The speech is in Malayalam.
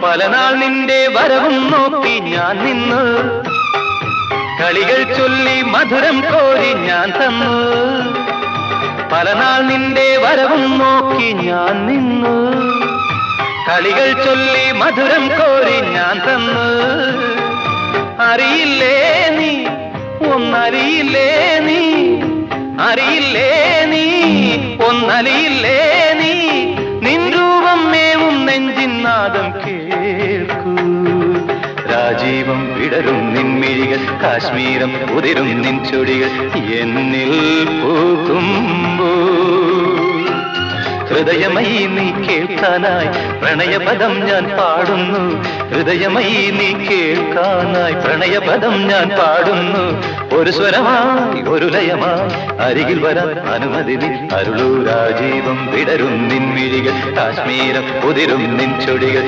പലനാൾ നിന്റെ വരവും നോക്കി ഞാൻ നിന്നു, കളികൾ ചൊല്ലി മധുരം കോരി ഞാൻ തന്നു. പലനാൾ നിന്റെ വരവും നോക്കി ഞാൻ നിന്നു, കളികൾ ചൊല്ലി മധുരം കോരി ഞാൻ തന്നു. അറിയില്ലേ നീ, ഒന്നറിയില്ലേ നീ, അറിയില്ലേ നീ, ഒന്നറിയില്ലേ നീ, നിൻ രൂപം മേവും നെഞ്ചിൻ നാദം കേൾക്കൂ. രാജീവം വിടരും നിൻമിഴികൾ, കാശ്മീരം ഉതിരും നിൻ ചൊടികൾ എന്നിൽ പൂക്കുമ്പോ. ഹൃദയമയി നീ കേൾക്കാനായി പ്രണയപദം ഞാൻ പാടുന്നു, ഹൃദയമയി നീ കേൾക്കാനായി പ്രണയപദം ഞാൻ പാടുന്നു. ഒരു സ്വരമായി ഒരു ലയമായി അരികിൽ വരാൻ അനുമതി നീ അരുളൂ. രാജീവം വിടരും നിൻമിഴികൾ, കാശ്മീരം ഉതിരും നിൻ ചൊടികൾ